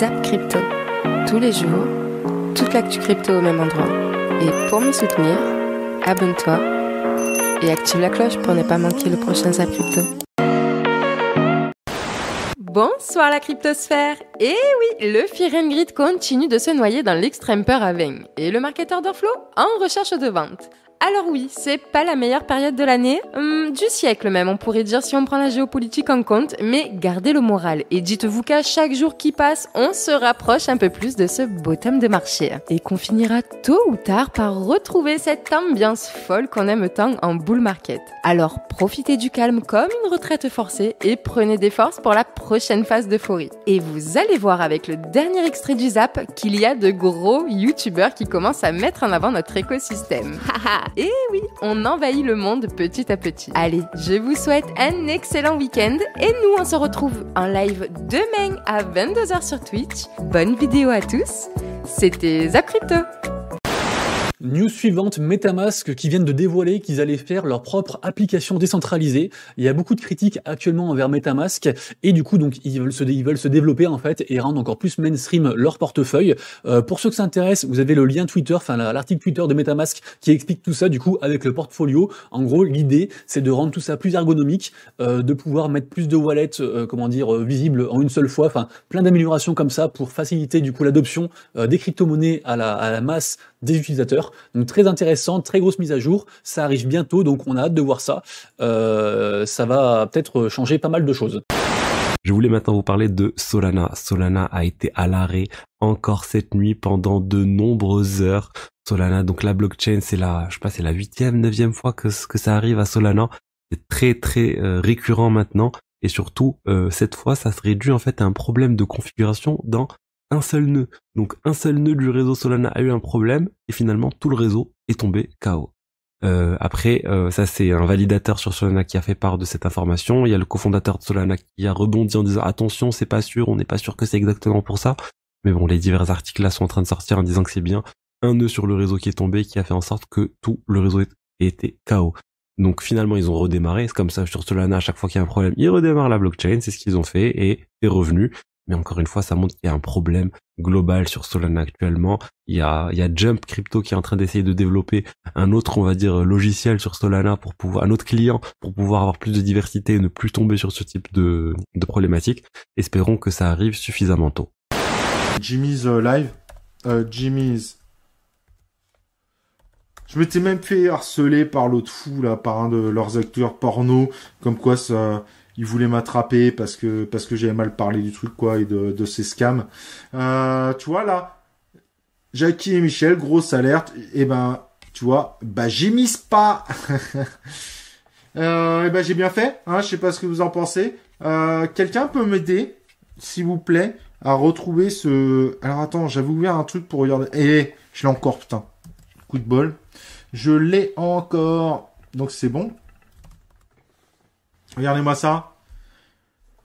Zap Crypto. Tous les jours, toute l'actu crypto au même endroit. Et pour me soutenir, abonne-toi et active la cloche pour ne pas manquer le prochain Zap Crypto. Bonsoir la cryptosphère. Et oui, le Fear and Greed continue de se noyer dans l'extrême peur à Veng. Et le marketeur d'Orflow en recherche de vente. Alors oui, c'est pas la meilleure période de l'année, du siècle même, on pourrait dire si on prend la géopolitique en compte, mais gardez le moral et dites-vous qu'à chaque jour qui passe, on se rapproche un peu plus de ce bottom de marché et qu'on finira tôt ou tard par retrouver cette ambiance folle qu'on aime tant en bull market. Alors profitez du calme comme une retraite forcée et prenez des forces pour la prochaine phase d'euphorie. Et vous allez voir avec le dernier extrait du Zap qu'il y a de gros youtubeurs qui commencent à mettre en avant notre écosystème. Et oui, on envahit le monde petit à petit. Allez, je vous souhaite un excellent week-end et nous on se retrouve en live demain à 22h sur Twitch. Bonne vidéo à tous, c'était Zap Crypto. News suivante, MetaMask qui viennent de dévoiler qu'ils allaient faire leur propre application décentralisée. Il y a beaucoup de critiques actuellement envers MetaMask et du coup donc ils veulent se développer en fait et rendre encore plus mainstream leur portefeuille. Pour ceux que ça intéresse, vous avez le lien Twitter, enfin l'article Twitter de MetaMask qui explique tout ça du coup avec le portfolio. En gros, l'idée c'est de rendre tout ça plus ergonomique, de pouvoir mettre plus de wallets, visibles en une seule fois. Enfin, plein d'améliorations comme ça pour faciliter du coup l'adoption des crypto-monnaies à la masse des utilisateurs. Donc très intéressant, très grosse mise à jour, ça arrive bientôt, donc on a hâte de voir ça. Ça va peut-être changer pas mal de choses. Je voulais maintenant vous parler de Solana. Solana a été à l'arrêt encore cette nuit pendant de nombreuses heures. Solana, donc la blockchain, c'est la 8e, 9e fois que ça arrive à Solana. C'est très récurrent maintenant. Et surtout, cette fois, ça serait dû en fait à un problème de configuration dans un seul nœud. Donc un seul nœud du réseau Solana a eu un problème et finalement tout le réseau est tombé KO. Après, ça c'est un validateur sur Solana qui a fait part de cette information. Il y a le cofondateur de Solana qui a rebondi en disant attention, c'est pas sûr, on n'est pas sûr que c'est exactement pour ça. Mais bon, les divers articles là sont en train de sortir en disant que c'est bien un nœud sur le réseau qui est tombé qui a fait en sorte que tout le réseau ait été KO. Donc finalement ils ont redémarré, c'est comme ça sur Solana à chaque fois qu'il y a un problème, ils redémarrent la blockchain, c'est ce qu'ils ont fait et c'est revenu. Mais encore une fois, ça montre qu'il y a un problème global sur Solana actuellement. Il y a Jump Crypto qui est en train d'essayer de développer un autre, on va dire, logiciel sur Solana pour pouvoir, un autre client pour pouvoir avoir plus de diversité et ne plus tomber sur ce type de problématique. Espérons que ça arrive suffisamment tôt. Jimmy's live. Jimmy's. Je m'étais même fait harceler par l'autre fou, là, par un de leurs acteurs porno, comme quoi ça... Il voulait m'attraper parce que j'avais mal parlé du truc, quoi, et de ces scams. Tu vois, là, Jackie et Michel, grosse alerte, et ben, tu vois, j'ai mis pas. J'ai bien fait, hein, je sais pas ce que vous en pensez. Quelqu'un peut m'aider, s'il vous plaît, à retrouver ce... Alors, attends, j'avais ouvert un truc pour regarder. Et je l'ai encore, putain. Coup de bol. Je l'ai encore. Donc, c'est bon. Regardez-moi ça.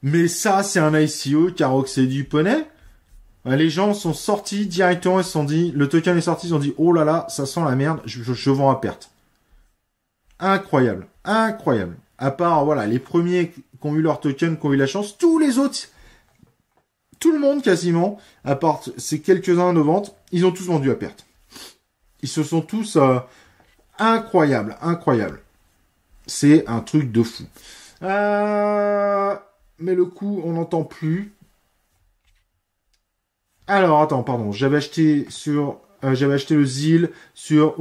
Mais ça, c'est un ICO car c'est du poney. Les gens sont sortis directement, ils se sont dit, le token est sorti, ils ont dit, oh là là, ça sent la merde, je vends à perte. Incroyable. Incroyable. À part, voilà, les premiers qui ont eu leur token, qui ont eu la chance, tous les autres, tout le monde quasiment, à part ces quelques-uns de vente, ils ont tous vendu à perte. Ils se sont tous, incroyable. C'est un truc de fou. Mais le coup, on n'entend plus. Alors, attends, pardon. J'avais acheté le ZIL sur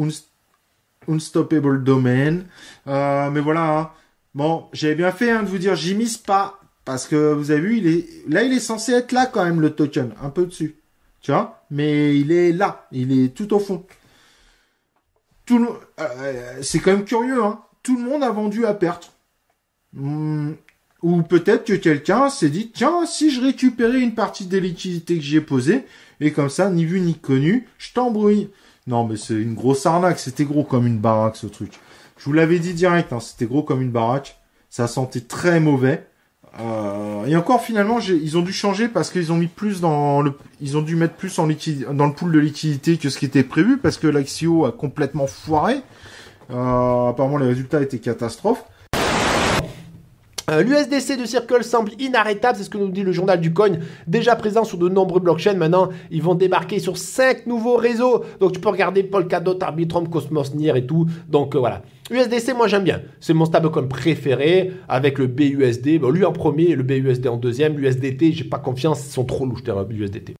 Unstoppable Domain. Mais voilà. Hein. Bon, j'avais bien fait de vous dire, j'y mise pas. Parce que vous avez vu, il est censé être là quand même, le token. Un peu dessus. Tu vois? Mais il est là. Il est tout au fond. C'est quand même curieux, hein. Tout le monde a vendu à perte. Ou peut-être que quelqu'un s'est dit, tiens, si je récupérais une partie des liquidités que j'ai posées, et comme ça, ni vu ni connu, je t'embrouille. Non, mais c'est une grosse arnaque, c'était gros comme une baraque, ce truc. Je vous l'avais dit direct, hein, c'était gros comme une baraque, ça sentait très mauvais. Et encore, finalement, ils ont dû changer parce qu'ils ont mis plus ils ont dû mettre plus dans le pool de liquidité que ce qui était prévu, parce que l'ICO a complètement foiré. Apparemment, les résultats étaient catastrophes. L'USDC de Circle semble inarrêtable, c'est ce que nous dit le journal du coin, déjà présent sur de nombreux blockchains. Maintenant, ils vont débarquer sur 5 nouveaux réseaux. Donc tu peux regarder Polkadot, Arbitrum, Cosmos, Nier et tout. Donc voilà. USDC, moi j'aime bien. C'est mon stablecoin préféré avec le BUSD. Bon, lui en premier et le BUSD en deuxième. L'USDT, j'ai pas confiance, ils sont trop louches, l'USDT.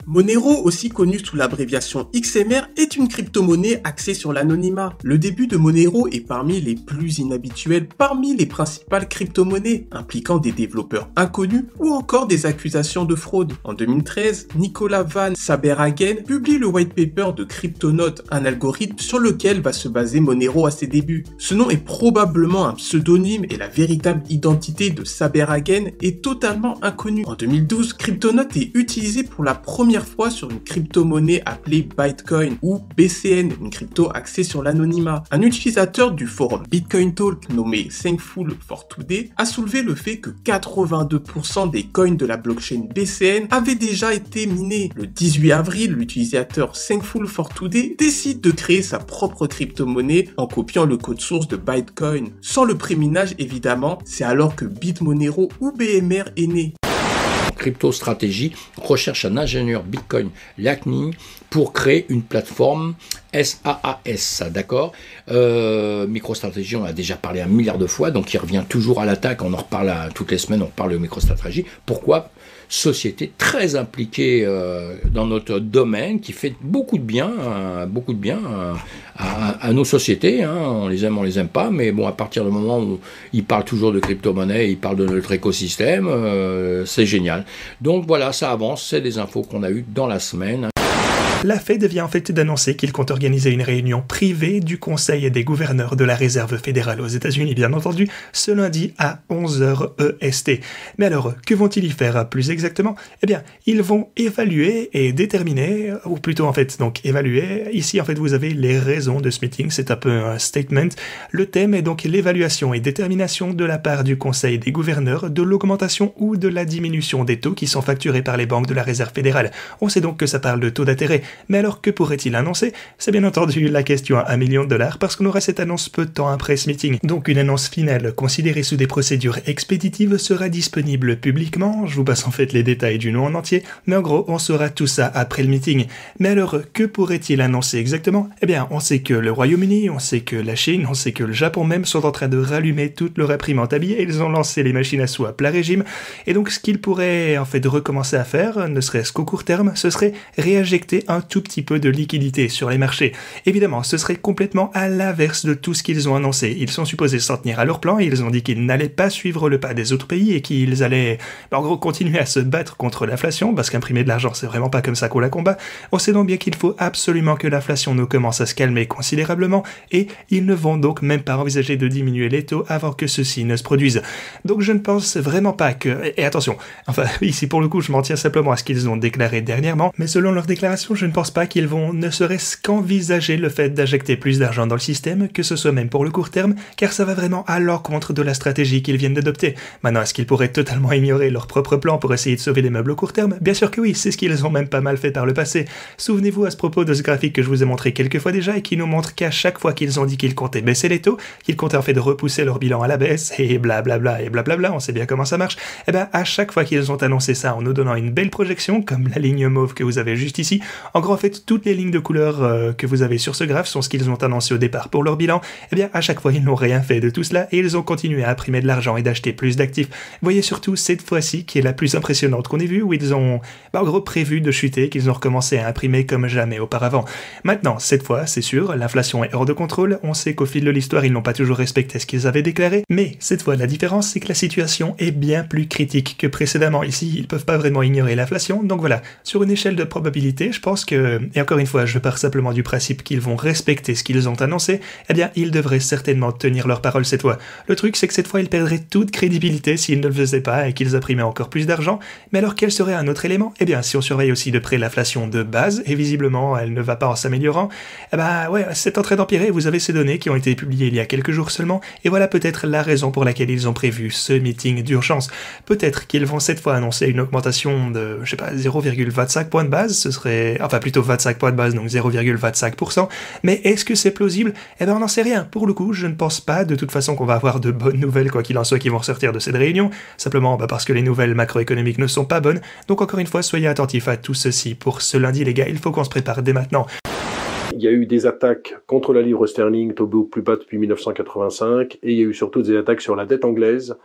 Monero, aussi connu sous l'abréviation XMR, est une crypto-monnaie axée sur l'anonymat. Le début de Monero est parmi les plus inhabituels parmi les principales crypto-monnaies, impliquant des développeurs inconnus ou encore des accusations de fraude. En 2013, Nicolas Van Sabberhagen publie le white paper de Cryptonote, un algorithme sur lequel va se baser Monero à ses débuts. Ce nom est probablement un pseudonyme et la véritable identité de Sabberhagen est totalement inconnue. En 2012, Cryptonote est utilisé pour la première fois sur une crypto-monnaie appelée Bitcoin ou BCN, une crypto axée sur l'anonymat. Un utilisateur du forum Bitcoin Talk nommé Thankful for Today a soulevé le fait que 82% des coins de la blockchain BCN avaient déjà été minés. Le 18 avril, l'utilisateur Thankful for Today décide de créer sa propre crypto-monnaie en copiant le code source de Bitcoin. Sans le préminage évidemment, c'est alors que Bitmonero ou BMR est né. Crypto-stratégie recherche un ingénieur Bitcoin Lightning pour créer une plateforme SaaS, d'accord. MicroStrategy, on a déjà parlé 1 milliard de fois, donc il revient toujours à l'attaque, on en reparle toutes les semaines, on parle de MicroStrategy. Pourquoi ? Société très impliquée dans notre domaine, qui fait beaucoup de bien à nos sociétés, hein. On les aime pas, mais bon, à partir du moment où ils parlent toujours de crypto-monnaie, ils parlent de notre écosystème, c'est génial. Donc voilà, ça avance, c'est des infos qu'on a eues dans la semaine. La Fed vient en fait d'annoncer qu'il compte organiser une réunion privée du Conseil des gouverneurs de la Réserve fédérale aux États-Unis, bien entendu, ce lundi à 11h EST. Mais alors, que vont-ils y faire plus exactement ? Eh bien, ils vont évaluer et déterminer, ou plutôt en fait, donc évaluer. Ici, en fait, vous avez les raisons de ce meeting, c'est un peu un statement. Le thème est donc l'évaluation et détermination de la part du Conseil des gouverneurs de l'augmentation ou de la diminution des taux qui sont facturés par les banques de la Réserve fédérale. On sait donc que ça parle de taux d'intérêt. Mais alors que pourrait-il annoncer ? C'est bien entendu la question à $1 million parce qu'on aura cette annonce peu de temps après ce meeting. Donc une annonce finale considérée sous des procédures expéditives sera disponible publiquement. Je vous passe en fait les détails du nom en entier, mais en gros on saura tout ça après le meeting. Mais alors que pourrait-il annoncer exactement ? Eh bien on sait que le Royaume-Uni, on sait que la Chine, on sait que le Japon même sont en train de rallumer toute leur imprimante à billets et ils ont lancé les machines à sous à plein régime. Et donc ce qu'ils pourraient en fait recommencer à faire, ne serait-ce qu'au court terme, ce serait réinjecter un tout petit peu de liquidité sur les marchés. Évidemment, ce serait complètement à l'inverse de tout ce qu'ils ont annoncé. Ils sont supposés s'en tenir à leur plan, ils ont dit qu'ils n'allaient pas suivre le pas des autres pays et qu'ils allaient, en gros, continuer à se battre contre l'inflation, parce qu'imprimer de l'argent, c'est vraiment pas comme ça qu'on la combat. On sait donc bien qu'il faut absolument que l'inflation nous commence à se calmer considérablement, et ils ne vont donc même pas envisager de diminuer les taux avant que ceci ne se produise. Donc je ne pense vraiment pas que... Et attention, enfin, ici pour le coup, je m'en tiens simplement à ce qu'ils ont déclaré dernièrement, mais selon leur déclaration, je ne pense pas qu'ils vont ne serait-ce qu'envisager le fait d'injecter plus d'argent dans le système, que ce soit même pour le court terme, car ça va vraiment à l'encontre de la stratégie qu'ils viennent d'adopter. Maintenant, est-ce qu'ils pourraient totalement ignorer leur propre plan pour essayer de sauver les meubles au court terme ? Bien sûr que oui, c'est ce qu'ils ont même pas mal fait par le passé. Souvenez-vous à ce propos de ce graphique que je vous ai montré quelques fois déjà et qui nous montre qu'à chaque fois qu'ils ont dit qu'ils comptaient baisser les taux, qu'ils comptaient en fait de repousser leur bilan à la baisse, et blablabla, et blablabla, on sait bien comment ça marche, et ben à chaque fois qu'ils ont annoncé ça en nous donnant une belle projection, comme la ligne mauve que vous avez juste ici, en gros en fait toutes les lignes de couleur que vous avez sur ce graphe sont ce qu'ils ont annoncé au départ pour leur bilan, et bien à chaque fois ils n'ont rien fait de tout cela et ils ont continué à imprimer de l'argent et d'acheter plus d'actifs. Voyez surtout cette fois-ci qui est la plus impressionnante qu'on ait vue, où ils ont en gros prévu de chuter, qu'ils ont recommencé à imprimer comme jamais auparavant. Maintenant, cette fois, c'est sûr, l'inflation est hors de contrôle, on sait qu'au fil de l'histoire ils n'ont pas toujours respecté ce qu'ils avaient déclaré, mais cette fois la différence c'est que la situation est bien plus critique que précédemment. Ici, ils peuvent pas vraiment ignorer l'inflation, donc voilà, sur une échelle de probabilité, je pense que, et encore une fois, je pars simplement du principe qu'ils vont respecter ce qu'ils ont annoncé, eh bien, ils devraient certainement tenir leur parole cette fois. Le truc, c'est que cette fois, ils perdraient toute crédibilité s'ils ne le faisaient pas et qu'ils imprimaient encore plus d'argent, mais alors quel serait un autre élément ? Eh bien, si on surveille aussi de près l'inflation de base, et visiblement, elle ne va pas en s'améliorant, eh ben, ouais, c'est en train d'empirer, vous avez ces données qui ont été publiées il y a quelques jours seulement, et voilà peut-être la raison pour laquelle ils ont prévu ce meeting d'urgence. Peut-être qu'ils vont cette fois annoncer une augmentation de, 0,25 points de base, ce serait, pas plutôt 25 points de base, donc 0,25%. Mais est-ce que c'est plausible? Eh ben on n'en sait rien. Pour le coup, je ne pense pas de toute façon qu'on va avoir de bonnes nouvelles, quoi qu'il en soit, qui vont ressortir de cette réunion. Simplement parce que les nouvelles macroéconomiques ne sont pas bonnes. Donc encore une fois, soyez attentifs à tout ceci. Pour ce lundi, les gars, il faut qu'on se prépare dès maintenant. Il y a eu des attaques contre la livre sterling, taux plus bas depuis 1985, et il y a eu surtout des attaques sur la dette anglaise,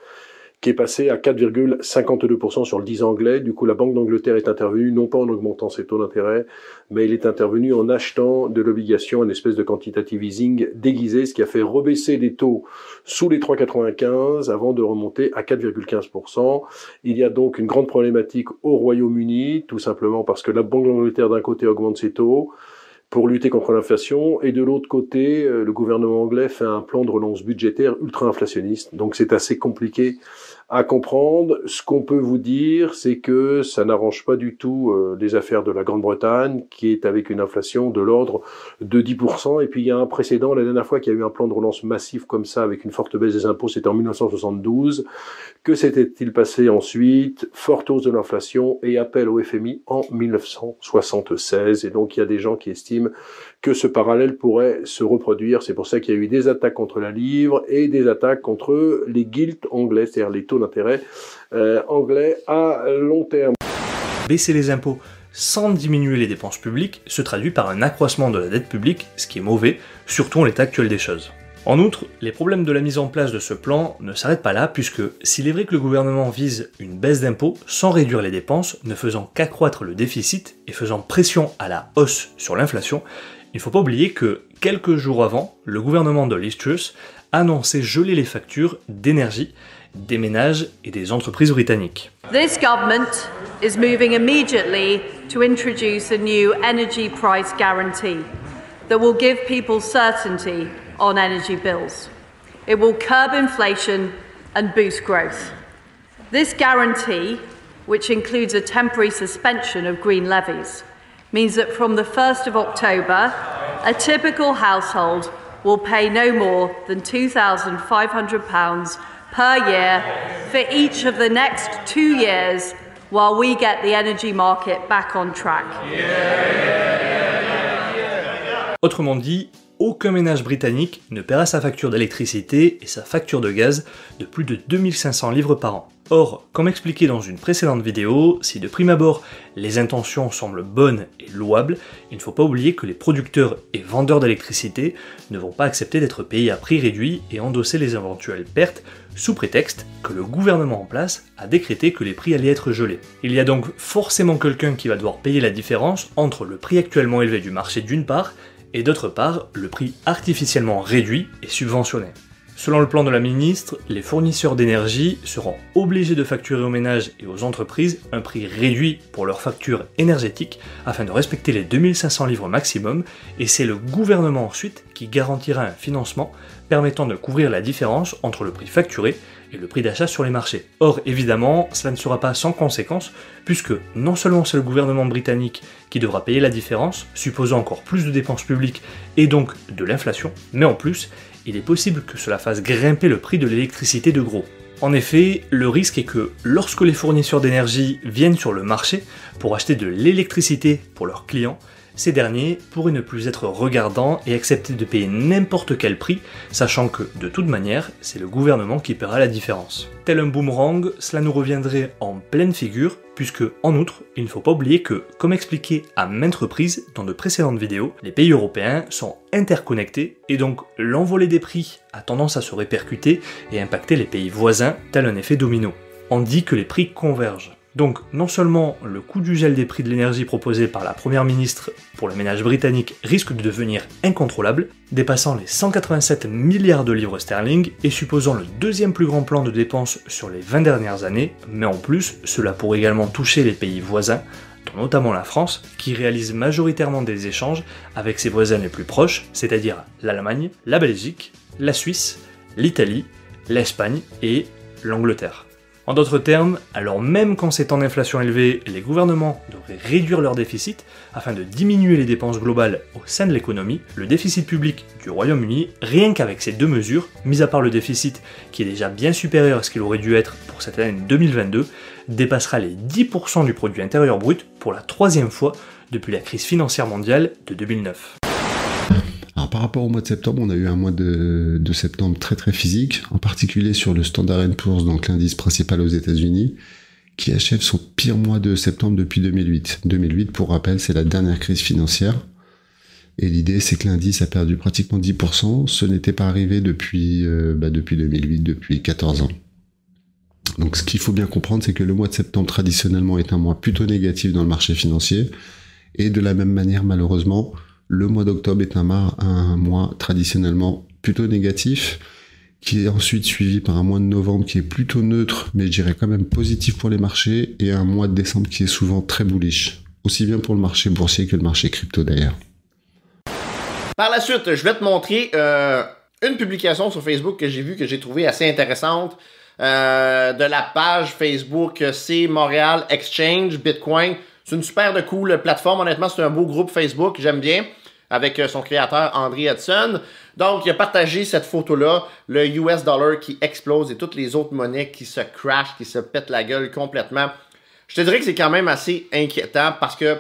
qui est passée à 4,52% sur le 10 ans anglais. Du coup, la Banque d'Angleterre est intervenue, non pas en augmentant ses taux d'intérêt, mais elle est intervenue en achetant de l'obligation, une espèce de quantitative easing déguisé, ce qui a fait rebaisser les taux sous les 3,95 avant de remonter à 4,15%. Il y a donc une grande problématique au Royaume-Uni, tout simplement parce que la Banque d'Angleterre d'un côté augmente ses taux pour lutter contre l'inflation, et de l'autre côté, le gouvernement anglais fait un plan de relance budgétaire ultra-inflationniste. Donc c'est assez compliqué à comprendre. Ce qu'on peut vous dire, c'est que ça n'arrange pas du tout les affaires de la Grande-Bretagne, qui est avec une inflation de l'ordre de 10%. Et puis il y a un précédent, la dernière fois qu'il y a eu un plan de relance massif comme ça, avec une forte baisse des impôts, c'était en 1972. Que s'était-il passé ensuite? Forte hausse de l'inflation et appel au FMI en 1976. Et donc il y a des gens qui estiment que ce parallèle pourrait se reproduire. C'est pour ça qu'il y a eu des attaques contre la livre et des attaques contre les gilts anglais, c'est-à-dire les taux d'intérêt anglais à long terme. Baisser les impôts sans diminuer les dépenses publiques se traduit par un accroissement de la dette publique, ce qui est mauvais, surtout en l'état actuel des choses. En outre, les problèmes de la mise en place de ce plan ne s'arrêtent pas là, puisque s'il est vrai que le gouvernement vise une baisse d'impôts sans réduire les dépenses, ne faisant qu'accroître le déficit et faisant pression à la hausse sur l'inflation, il ne faut pas oublier que quelques jours avant, le gouvernement de Liz Truss annonçait geler les factures d'énergie des ménages et des entreprises britanniques. This government is moving immediately to introduce a new energy price guarantee that will give people certainty on energy bills. It will curb inflation and boost growth. This guarantee, which includes a temporary suspension of green levies, means that from the 1st of October, a typical household will pay no more than £2,500 per year for each of the next 2 years while we get the energy market back on track. Autrement dit, aucun ménage britannique ne paiera sa facture d'électricité et sa facture de gaz de plus de 2500 livres par an. Or, comme expliqué dans une précédente vidéo, si de prime abord les intentions semblent bonnes et louables, il ne faut pas oublier que les producteurs et vendeurs d'électricité ne vont pas accepter d'être payés à prix réduit et endosser les éventuelles pertes sous prétexte que le gouvernement en place a décrété que les prix allaient être gelés. Il y a donc forcément quelqu'un qui va devoir payer la différence entre le prix actuellement élevé du marché d'une part et d'autre part le prix artificiellement réduit et subventionné. Selon le plan de la ministre, les fournisseurs d'énergie seront obligés de facturer aux ménages et aux entreprises un prix réduit pour leurs factures énergétiques afin de respecter les 2500 livres maximum, et c'est le gouvernement ensuite qui garantira un financement permettant de couvrir la différence entre le prix facturé et le prix d'achat sur les marchés. Or, évidemment, cela ne sera pas sans conséquence, puisque non seulement c'est le gouvernement britannique qui devra payer la différence, supposant encore plus de dépenses publiques et donc de l'inflation, mais en plus, il est possible que cela fasse grimper le prix de l'électricité de gros. En effet, le risque est que lorsque les fournisseurs d'énergie viennent sur le marché pour acheter de l'électricité pour leurs clients, ces derniers pourraient ne plus être regardants et accepter de payer n'importe quel prix, sachant que, de toute manière, c'est le gouvernement qui paiera la différence. Tel un boomerang, cela nous reviendrait en pleine figure, puisque, en outre, il ne faut pas oublier que, comme expliqué à maintes reprises dans de précédentes vidéos, les pays européens sont interconnectés, et donc l'envolée des prix a tendance à se répercuter et impacter les pays voisins, tel un effet domino. On dit que les prix convergent. Donc non seulement le coût du gel des prix de l'énergie proposé par la première ministre pour les ménages britanniques risque de devenir incontrôlable, dépassant les 187 milliards de livres sterling et supposant le deuxième plus grand plan de dépenses sur les 20 dernières années, mais en plus cela pourrait également toucher les pays voisins, dont notamment la France, qui réalise majoritairement des échanges avec ses voisins les plus proches, c'est-à-dire l'Allemagne, la Belgique, la Suisse, l'Italie, l'Espagne et l'Angleterre. En d'autres termes, alors même qu'en ces temps d'inflation élevée, les gouvernements devraient réduire leur déficit afin de diminuer les dépenses globales au sein de l'économie, le déficit public du Royaume-Uni, rien qu'avec ces deux mesures, mis à part le déficit qui est déjà bien supérieur à ce qu'il aurait dû être pour cette année 2022, dépassera les 10% du produit intérieur brut pour la troisième fois depuis la crise financière mondiale de 2009. Alors, par rapport au mois de septembre, on a eu un mois de septembre très très physique, en particulier sur le Standard & Poor's, donc l'indice principal aux États-Unis, qui achève son pire mois de septembre depuis 2008. 2008, pour rappel, c'est la dernière crise financière. Et l'idée, c'est que l'indice a perdu pratiquement 10%. Ce n'était pas arrivé depuis 2008, depuis 14 ans. Donc ce qu'il faut bien comprendre, c'est que le mois de septembre, traditionnellement, est un mois plutôt négatif dans le marché financier. Et de la même manière, malheureusement, le mois d'octobre est un mois traditionnellement plutôt négatif, qui est ensuite suivi par un mois de novembre qui est plutôt neutre, mais je dirais quand même positif pour les marchés, et un mois de décembre qui est souvent très bullish, aussi bien pour le marché boursier que le marché crypto d'ailleurs. Par la suite, je vais te montrer une publication sur Facebook que j'ai vue, que j'ai trouvée assez intéressante, de la page Facebook c'est Montréal Exchange Bitcoin. C'est une super de cool plateforme, honnêtement, c'est un beau groupe Facebook, j'aime bien, avec son créateur André Hudson. Donc, il a partagé cette photo-là, le US dollar qui explose et toutes les autres monnaies qui se crashent, qui se pètent la gueule complètement. Je te dirais que c'est quand même assez inquiétant parce que,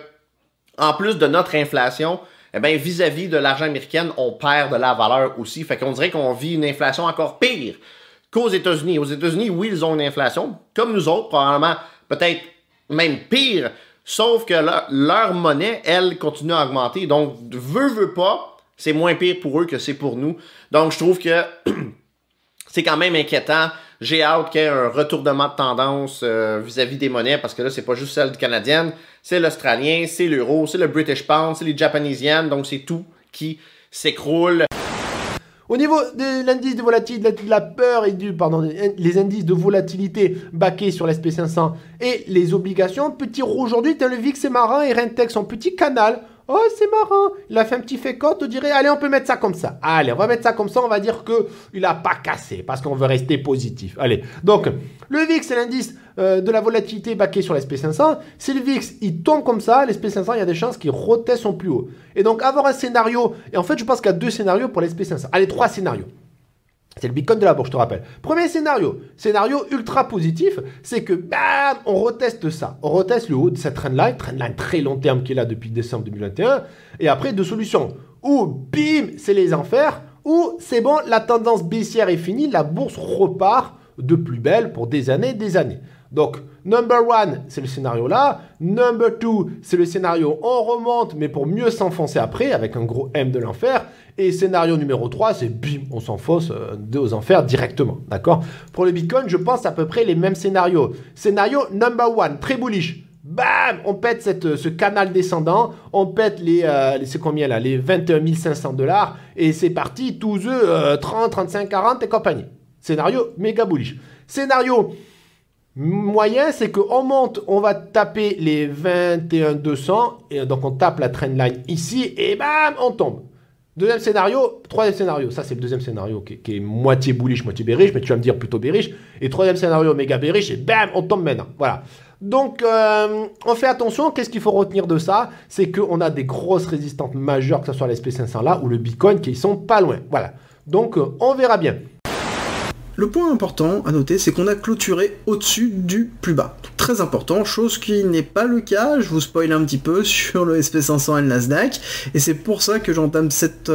en plus de notre inflation, eh bien, vis-à-vis de l'argent américain, on perd de la valeur aussi. Fait qu'on dirait qu'on vit une inflation encore pire qu'aux États-Unis. Aux États-Unis, oui, ils ont une inflation, comme nous autres, probablement, peut-être même pire, sauf que leur monnaie, elle, continue à augmenter. Donc, veut pas, c'est moins pire pour eux que c'est pour nous. Donc, je trouve que c'est quand même inquiétant. J'ai hâte qu'il y ait un retournement de tendance vis-à-vis des monnaies, parce que là, c'est pas juste celle canadienne, c'est l'australien, c'est l'euro, c'est le British Pound, c'est les Japanese Yen, donc c'est tout qui s'écroule. Au niveau de l'indice de volatilité, de la peur et les indices de volatilité baqués sur l'SP500 et les obligations, petit rouge aujourd'hui, le VIX c'est marrant et Rentex son petit canal. Oh, c'est marrant, il a fait un petit fait-cote, on dirait, allez, on peut mettre ça comme ça. Allez, on va mettre ça comme ça, on va dire qu'il n'a pas cassé, parce qu'on veut rester positif. Allez, donc, le VIX, c'est l'indice de la volatilité baqué sur l'SP500. Si le VIX, il tombe comme ça, l'SP500, il y a des chances qu'il reteste son plus haut. Et donc, avoir un scénario, et en fait, je pense qu'il y a 2 scénarios pour l'SP500. Allez, 3 scénarios. C'est le Bitcoin de la bourse, je te rappelle. Premier scénario ultra positif, c'est que bam, on reteste ça. On reteste le haut de cette trendline très long terme qui est là depuis décembre 2021. Et après, 2 solutions. Ou bim, c'est les enfers, ou c'est bon, la tendance baissière est finie, la bourse repart de plus belle pour des années et des années. Donc, number 1, c'est le scénario là. Number 2, c'est le scénario on remonte, mais pour mieux s'enfoncer après, avec un gros M de l'enfer. Et scénario numéro 3, c'est bim, on s'enfonce aux enfers directement. D'accord? Pour le Bitcoin, je pense à peu près les mêmes scénarios. Scénario number 1, très bullish. Bam, on pète ce canal descendant, on pète c'est combien là, les 21 500 $, et c'est parti, tous eux, 30, 35, 40 et compagnie. Scénario méga bullish. Scénario moyen, c'est qu'on monte, on va taper les 21 200, et donc on tape la trendline ici, et bam, on tombe. Deuxième scénario, troisième scénario, ça c'est le deuxième scénario qui est moitié bullish, moitié bearish, mais tu vas me dire plutôt bearish. Et troisième scénario, méga bearish, et bam, on tombe maintenant. Voilà. Donc, on fait attention. Qu'est-ce qu'il faut retenir de ça? C'est qu'on a des grosses résistances majeures, que ce soit l'SP500 là ou le Bitcoin, qui sont pas loin. Voilà. Donc, on verra bien. Le point important à noter, c'est qu'on a clôturé au-dessus du plus bas. Donc, très important, chose qui n'est pas le cas, je vous spoil un petit peu sur le SP500 et le Nasdaq, et c'est pour ça que j'entame cette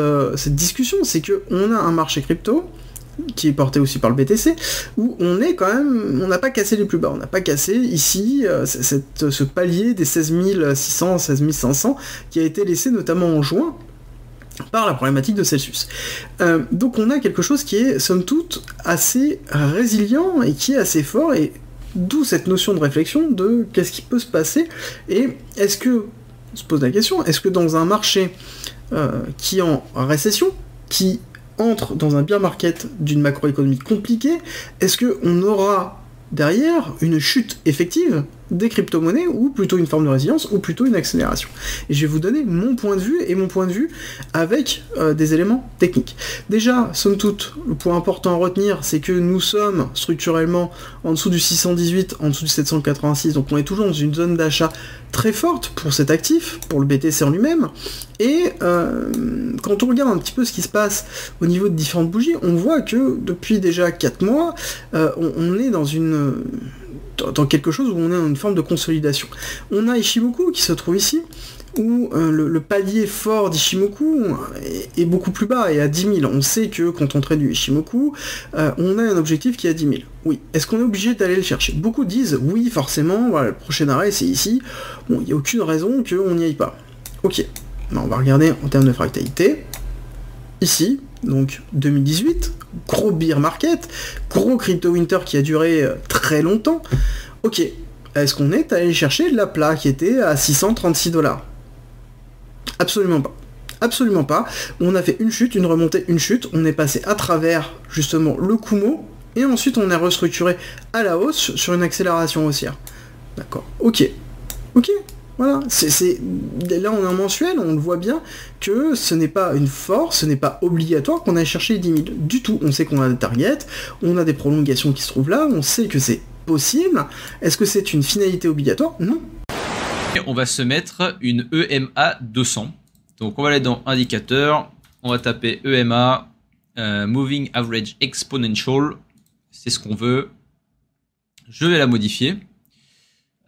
discussion, c'est qu'on a un marché crypto, qui est porté aussi par le BTC, où on est quand même, on n'a pas cassé les plus bas, on n'a pas cassé ici ce palier des 16 600, 16 500, qui a été laissé notamment en juin, par la problématique de Celsius. Donc on a quelque chose qui est, somme toute, assez résilient et qui est assez fort, et d'où cette notion de réflexion de qu'est-ce qui peut se passer, et est-ce que, on se pose la question, est-ce que dans un marché qui est en récession, qui entre dans un bear market d'une macroéconomie compliquée, est-ce qu'on aura derrière une chute effective des crypto-monnaies, ou plutôt une forme de résilience, ou plutôt une accélération? Et je vais vous donner mon point de vue, et mon point de vue avec des éléments techniques. Déjà, somme toute, le point important à retenir, c'est que nous sommes structurellement en dessous du 618, en dessous du 786, donc on est toujours dans une zone d'achat très forte pour cet actif, pour le BTC en lui-même, et quand on regarde un petit peu ce qui se passe au niveau de différentes bougies, on voit que depuis déjà 4 mois, on est dans quelque chose où on est dans une forme de consolidation. On a Ishimoku qui se trouve ici, où le palier fort d'Ishimoku est beaucoup plus bas, et à 10 000. On sait que quand on trade du Ishimoku, on a un objectif qui est à 10 000. Oui. Est-ce qu'on est obligé d'aller le chercher? Beaucoup disent, oui, forcément, voilà, le prochain arrêt, c'est ici. Bon, il n'y a aucune raison qu'on n'y aille pas. Ok. Ben, on va regarder en termes de fractalité. Ici, donc 2018, gros bear market, gros crypto winter qui a duré très longtemps. Ok. Est-ce qu'on est allé chercher la plat qui était à 636 $? Absolument pas. Absolument pas. On a fait une chute, une remontée, une chute. On est passé à travers, justement, le Kumo. Et ensuite, on est restructuré à la hausse sur une accélération haussière. D'accord. Ok. Ok. Voilà. Là, on est en mensuel. On le voit bien que ce n'est pas une force, ce n'est pas obligatoire qu'on aille chercher les 10 000. Du tout. On sait qu'on a des targets. On a des prolongations qui se trouvent là. On sait que c'est possible. Est-ce que c'est une finalité obligatoire? Non. On va se mettre une EMA 200. Donc on va aller dans indicateur, on va taper EMA, Moving Average Exponential, c'est ce qu'on veut. Je vais la modifier.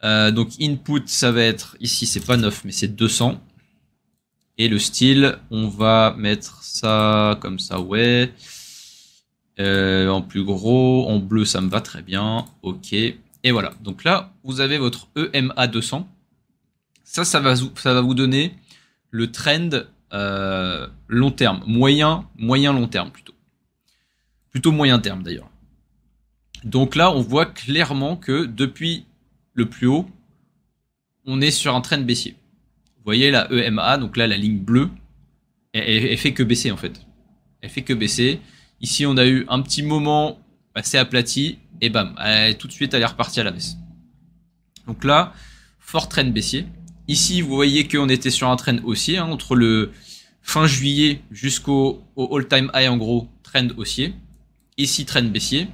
Donc input, ça va être, ici c'est pas 9 mais c'est 200. Et le style, on va mettre ça comme ça, ouais. En plus gros, en bleu ça me va très bien, ok. Et voilà, donc là vous avez votre EMA 200. Ça va vous donner le trend long terme, moyen long terme plutôt. Plutôt moyen terme d'ailleurs. Donc là, on voit clairement que depuis le plus haut, on est sur un trend baissier. Vous voyez la EMA, donc là la ligne bleue, elle fait que baisser en fait. Elle fait que baisser. Ici, on a eu un petit moment assez aplati et bam, tout de suite elle est repartie à la baisse. Donc là, fort trend baissier. Ici, vous voyez qu'on était sur un trend haussier, hein, entre le fin juillet jusqu'au all-time high, en gros, trend haussier. Ici, trend baissier.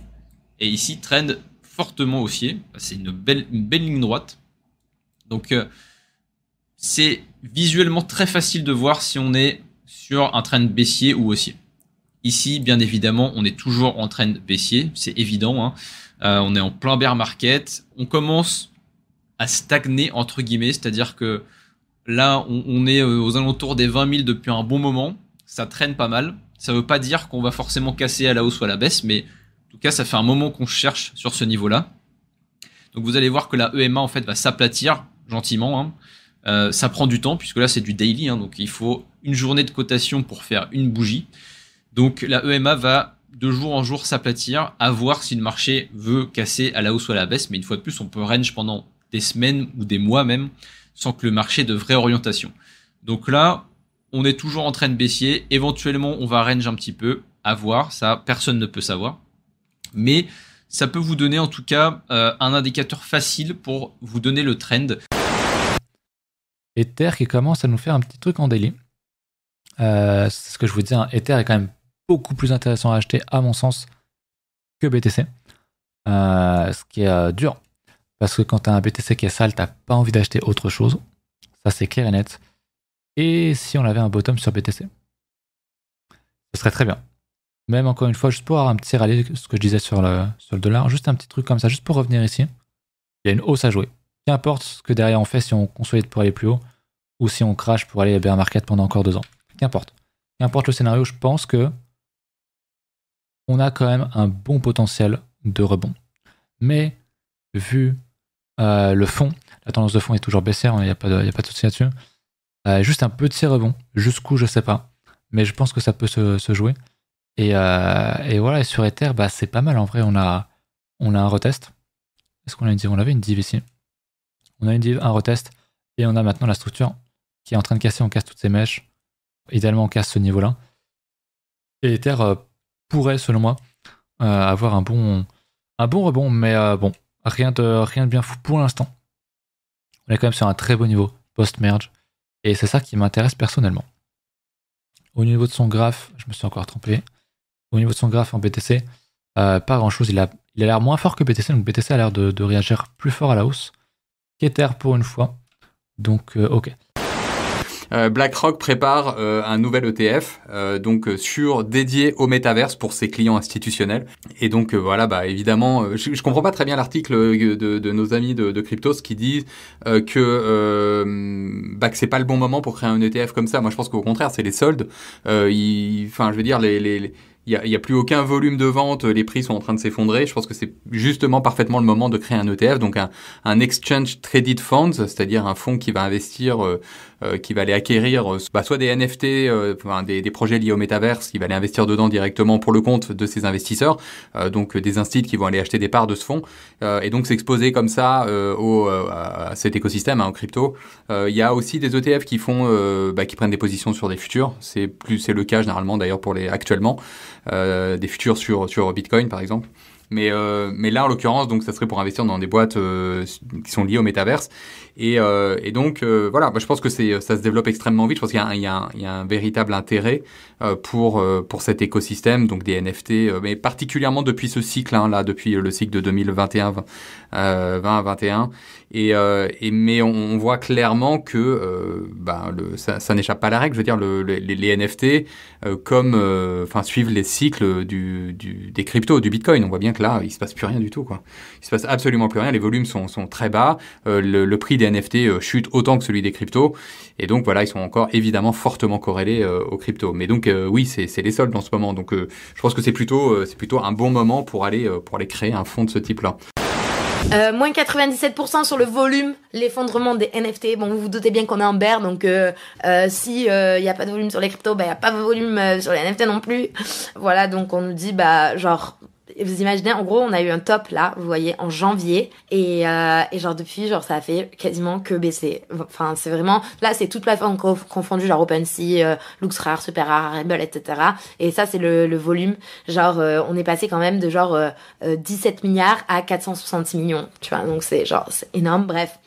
Et ici, trend fortement haussier. C'est une belle ligne droite. Donc, c'est visuellement très facile de voir si on est sur un trend baissier ou haussier. Ici, bien évidemment, on est toujours en trend baissier. C'est évident. Hein. On est en plein bear market. On commence à stagner entre guillemets, c'est-à-dire que là on est aux alentours des 20 000 depuis un bon moment, ça traîne pas mal, ça veut pas dire qu'on va forcément casser à la hausse ou à la baisse, mais en tout cas ça fait un moment qu'on cherche sur ce niveau-là. Donc vous allez voir que la EMA en fait va s'aplatir gentiment, hein. Ça prend du temps puisque là c'est du daily, hein, donc il faut une journée de cotation pour faire une bougie, donc la EMA va de jour en jour s'aplatir, à voir si le marché veut casser à la hausse ou à la baisse, mais une fois de plus on peut range pendant des semaines ou des mois même, sans que le marché ait de vraie orientation. Donc là, on est toujours en train de baissier. Éventuellement, on va range un petit peu, à voir. Ça, personne ne peut savoir. Mais ça peut vous donner en tout cas un indicateur facile pour vous donner le trend. Ether qui commence à nous faire un petit truc en daily. C'est ce que je vous dis, hein. Ether est quand même beaucoup plus intéressant à acheter, à mon sens, que BTC. Ce qui est dur. Parce que quand tu as un BTC qui est sale, tu n'as pas envie d'acheter autre chose. Ça, c'est clair et net. Et si on avait un bottom sur BTC, ce serait très bien. Même encore une fois, juste pour avoir un petit rallye, ce que je disais sur le dollar, juste un petit truc comme ça, juste pour revenir ici. Il y a une hausse à jouer. Qu'importe ce que derrière on fait, si on consolide pour aller plus haut, ou si on crash pour aller à bear market pendant encore 2 ans. Qu'importe. Qu'importe le scénario, je pense que on a quand même un bon potentiel de rebond. Mais vu le fond, la tendance de fond est toujours baissière, il n'y a pas de souci là-dessus. Juste un petit rebond, jusqu'où je sais pas, mais je pense que ça peut se jouer. Et voilà, et sur Ether, bah, c'est pas mal en vrai, on a un retest. Est-ce qu'on a une div? On avait une div ici. On a une div, un retest, et on a maintenant la structure qui est en train de casser, on casse toutes ces mèches. Idéalement, on casse ce niveau-là. Et Ether pourrait, selon moi, avoir un bon rebond, mais bon. Rien de bien fou pour l'instant. On est quand même sur un très beau niveau post-merge. Et c'est ça qui m'intéresse personnellement. Au niveau de son graphe, je me suis encore trompé. Au niveau de son graphe en BTC, pas grand-chose. Il a l'air moins fort que BTC. Donc BTC a l'air de réagir plus fort à la hausse qu'Ether pour une fois. Donc ok. BlackRock prépare un nouvel ETF dédié au métaverse pour ses clients institutionnels. Et donc voilà, bah évidemment, je comprends pas très bien l'article de nos amis de Cryptos qui disent que que c'est pas le bon moment pour créer un ETF comme ça. Moi, je pense qu'au contraire, c'est les soldes. Enfin, je veux dire, il y a plus aucun volume de vente, les prix sont en train de s'effondrer. Je pense que c'est justement parfaitement le moment de créer un ETF, donc un Exchange Traded Funds, c'est-à-dire un fonds qui va investir, qui va aller acquérir soit des NFT, des projets liés au métaverse, qui va aller investir dedans directement pour le compte de ces investisseurs, donc des instituts qui vont aller acheter des parts de ce fonds, et donc s'exposer comme ça à cet écosystème, au crypto. Il y a aussi des ETF qui font, qui prennent des positions sur des futurs. C'est le cas généralement d'ailleurs actuellement. Des futurs sur Bitcoin par exemple, mais là en l'occurrence donc ça serait pour investir dans des boîtes qui sont liées au métaverse et donc voilà, je pense que ça se développe extrêmement vite. Je pense qu'il y a un véritable intérêt pour cet écosystème, donc des NFT, mais particulièrement depuis ce cycle là, depuis le cycle de 2021 mais on voit clairement que ça n'échappe pas à la règle. Je veux dire, les NFT suivent les cycles des cryptos, du Bitcoin. On voit bien que là, il se passe plus rien du tout, quoi. Il se passe absolument plus rien. Les volumes sont très bas. Le prix des NFT chute autant que celui des cryptos. Et donc voilà, ils sont encore évidemment fortement corrélés aux cryptos. Mais donc oui, c'est les soldes en ce moment. Donc je pense que c'est plutôt un bon moment pour aller créer un fonds de ce type-là. Moins 97% sur le volume, l'effondrement des NFT. Bon, vous vous doutez bien qu'on est en bear, donc si y a pas de volume sur les cryptos, y a pas de volume sur les NFT non plus. Voilà, donc on nous dit genre, vous imaginez, en gros, on a eu un top là, vous voyez, en janvier, et genre depuis, genre ça a fait quasiment que baisser. Enfin, c'est vraiment, là c'est toute plateforme confondue, genre OpenSea, LuxRare, SuperRare, Rarible, etc. Et ça c'est le volume. Genre, on est passé quand même de genre 17 milliards à 466 millions, tu vois. Donc c'est énorme, bref.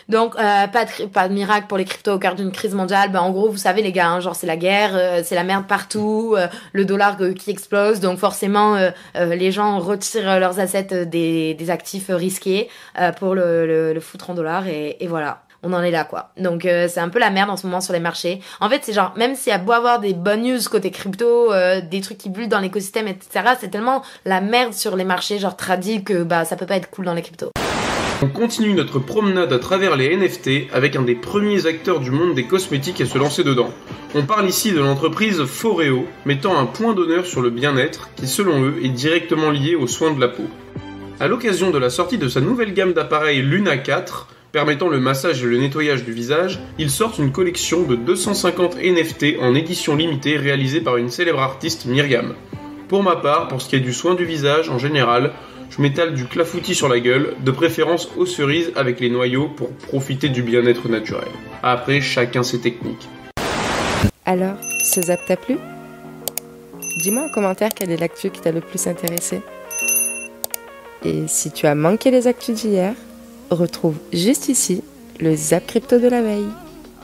Donc pas de miracle pour les cryptos au cœur d'une crise mondiale. En gros, vous savez les gars, genre c'est la guerre, c'est la merde partout, le dollar qui explose, donc forcément les gens retirent leurs assets des actifs risqués pour le foutre en dollars et voilà. On en est là, quoi. Donc c'est un peu la merde en ce moment sur les marchés. En fait, c'est genre, même s'il y a beau avoir des bonnes news côté crypto, des trucs qui bullent dans l'écosystème, etc., c'est tellement la merde sur les marchés, genre tradis, que ça peut pas être cool dans les cryptos. On continue notre promenade à travers les NFT avec un des premiers acteurs du monde des cosmétiques à se lancer dedans. On parle ici de l'entreprise Foreo, mettant un point d'honneur sur le bien-être qui, selon eux, est directement lié aux soins de la peau. À l'occasion de la sortie de sa nouvelle gamme d'appareils Luna 4, permettant le massage et le nettoyage du visage, ils sortent une collection de 250 NFT en édition limitée réalisée par une célèbre artiste Myriam. Pour ma part, pour ce qui est du soin du visage en général, je m'étale du clafoutis sur la gueule, de préférence aux cerises avec les noyaux pour profiter du bien-être naturel. Après, chacun ses techniques. Alors, ce zap t'a plu ? Dis-moi en commentaire quelle est l'actu qui t'a le plus intéressé. Et si tu as manqué les actus d'hier, retrouve juste ici le zap crypto de la veille.